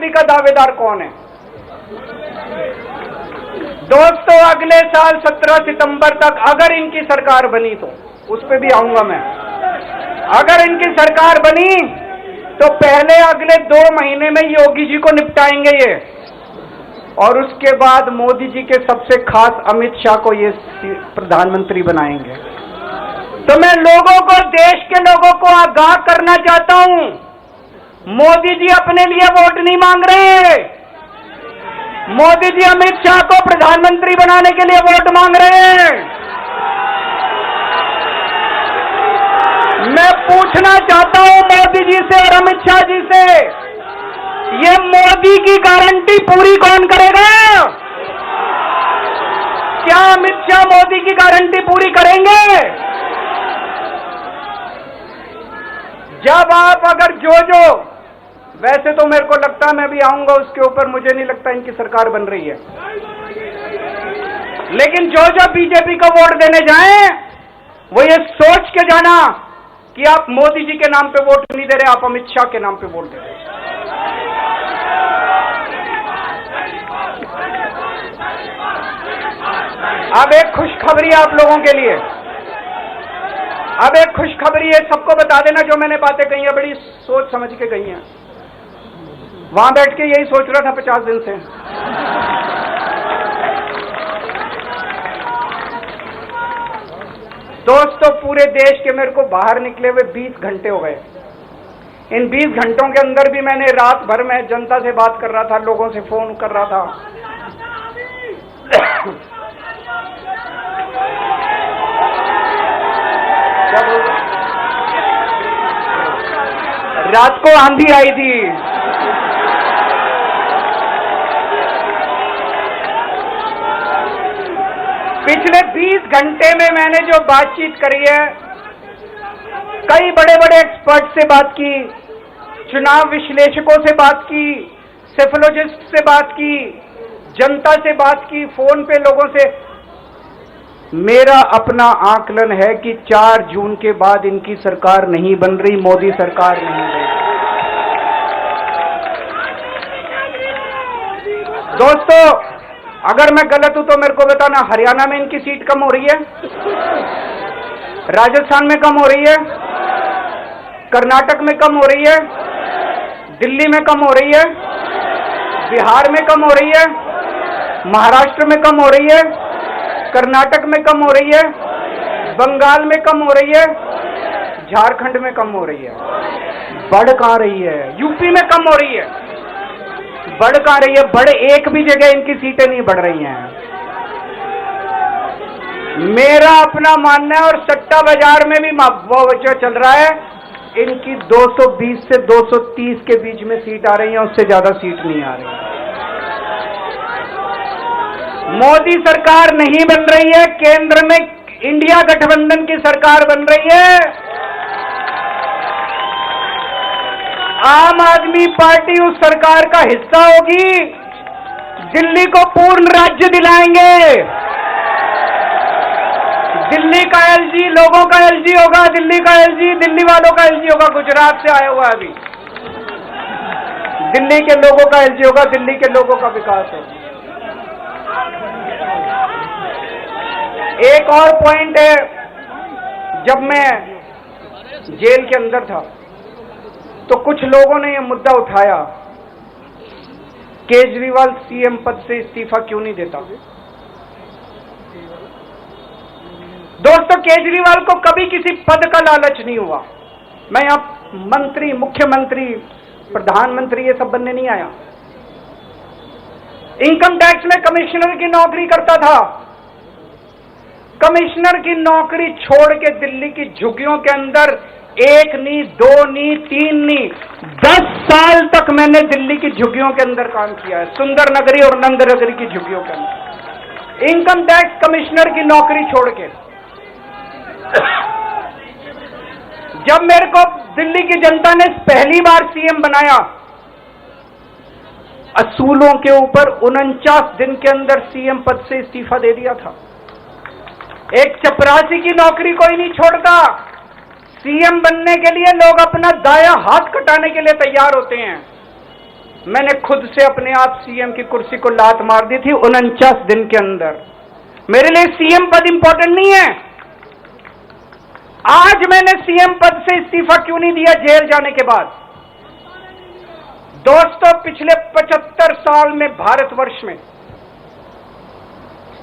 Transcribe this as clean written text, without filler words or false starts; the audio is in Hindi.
प्रधानमंत्री का दावेदार कौन है? दोस्तों, अगले साल 17 सितंबर तक अगर इनकी सरकार बनी तो उस पे भी आऊंगा मैं। अगर इनकी सरकार बनी तो पहले अगले 2 महीने में योगी जी को निपटाएंगे ये, और उसके बाद मोदी जी के सबसे खास अमित शाह को ये प्रधानमंत्री बनाएंगे। तो मैं लोगों को, देश के लोगों को आगाह करना चाहता हूं, मोदी जी अपने लिए वोट नहीं मांग रहे। मोदी जी अमित शाह को प्रधानमंत्री बनाने के लिए वोट मांग रहे हैं। मैं पूछना चाहता हूं मोदी जी से और अमित शाह जी से, ये मोदी की गारंटी पूरी कौन करेगा? क्या अमित शाह मोदी की गारंटी पूरी करेंगे? जब आप अगर जो वैसे तो मेरे को लगता है मैं भी आऊंगा उसके ऊपर, मुझे नहीं लगता इनकी सरकार बन रही है, लेकिन जो बीजेपी को वोट देने जाएं वो ये सोच के जाना कि आप मोदी जी के नाम पे वोट नहीं दे रहे, आप अमित शाह के नाम पे वोट दे रहे। अब एक खुशखबरी आप लोगों के लिए, अब एक खुशखबरी है, सबको बता देना जो मैंने बातें कही हैं बड़ी सोच समझ के कही हैं। वहां बैठ के यही सोच रहा था 50 दिन से। दोस्तों, पूरे देश के मेरे को बाहर निकले हुए 20 घंटे हो गए। इन 20 घंटों के अंदर भी मैंने रात भर में जनता से बात कर रहा था, लोगों से फोन कर रहा था। रात को आंधी आई थी, पिछले 20 घंटे में मैंने जो बातचीत करी है, कई बड़े बड़े एक्सपर्ट से बात की, चुनाव विश्लेषकों से बात की, सेफोलॉजिस्ट से बात की, जनता से बात की, फोन पे लोगों से। मेरा अपना आकलन है कि 4 जून के बाद इनकी सरकार नहीं बन रही, मोदी सरकार नहीं बन रही। दोस्तों, अगर मैं गलत हूं तो मेरे को बताना, हरियाणा में इनकी सीट कम हो रही है, राजस्थान में कम हो रही है, कर्नाटक में कम हो रही है, दिल्ली में कम हो रही है, बिहार में कम हो रही है, महाराष्ट्र में कम हो रही है, कर्नाटक में कम हो रही है, बंगाल में कम हो रही है, झारखंड में कम हो रही है। बढ़ कहां रही है? यूपी में कम हो रही है, बढ़ कहां रही है? बढ़ एक भी जगह इनकी सीटें नहीं बढ़ रही हैं। मेरा अपना मानना है, और सट्टा बाजार में भी वो जो चल रहा है, इनकी 220 से 230 के बीच में सीट आ रही है, उससे ज्यादा सीट नहीं आ रही है। मोदी सरकार नहीं बन रही है, केंद्र में इंडिया गठबंधन की सरकार बन रही है। आम आदमी पार्टी उस सरकार का हिस्सा होगी, दिल्ली को पूर्ण राज्य दिलाएंगे। दिल्ली का एलजी लोगों का एलजी होगा, दिल्ली का एलजी दिल्ली वालों का एलजी होगा। गुजरात से आया हुआ अभी, दिल्ली के लोगों का एलजी होगा, दिल्ली के लोगों का विकास होगा। एक और पॉइंट है, जब मैं जेल के अंदर था तो कुछ लोगों ने यह मुद्दा उठाया, केजरीवाल सीएम पद से इस्तीफा क्यों नहीं देता? दोस्तों, केजरीवाल को कभी किसी पद का लालच नहीं हुआ। मैं यहां मंत्री, मुख्यमंत्री, प्रधानमंत्री ये सब बनने नहीं आया। इनकम टैक्स में कमिश्नर की नौकरी करता था। कमिश्नर की नौकरी छोड़ के दिल्ली की झुग्गियों के अंदर 1 नहीं, 2 नहीं, 3 नहीं, 10 साल तक मैंने दिल्ली की झुग्गियों के अंदर काम किया है, सुंदर नगरी और नंद नगरी की झुग्गियों के अंदर, इनकम टैक्स कमिश्नर की नौकरी छोड़ के। जब मेरे को दिल्ली की जनता ने पहली बार सीएम बनाया, असूलों के ऊपर 49 दिन के अंदर सीएम पद से इस्तीफा दे दिया था। एक चपरासी की नौकरी कोई नहीं छोड़ता। सीएम बनने के लिए लोग अपना दायां हाथ कटाने के लिए तैयार होते हैं। मैंने खुद से अपने आप सीएम की कुर्सी को लात मार दी थी 49 दिन के अंदर। मेरे लिए सीएम पद इंपॉर्टेंट नहीं है। आज मैंने सीएम पद से इस्तीफा क्यों नहीं दिया जेल जाने के बाद? दोस्तों, पिछले 75 साल में भारतवर्ष में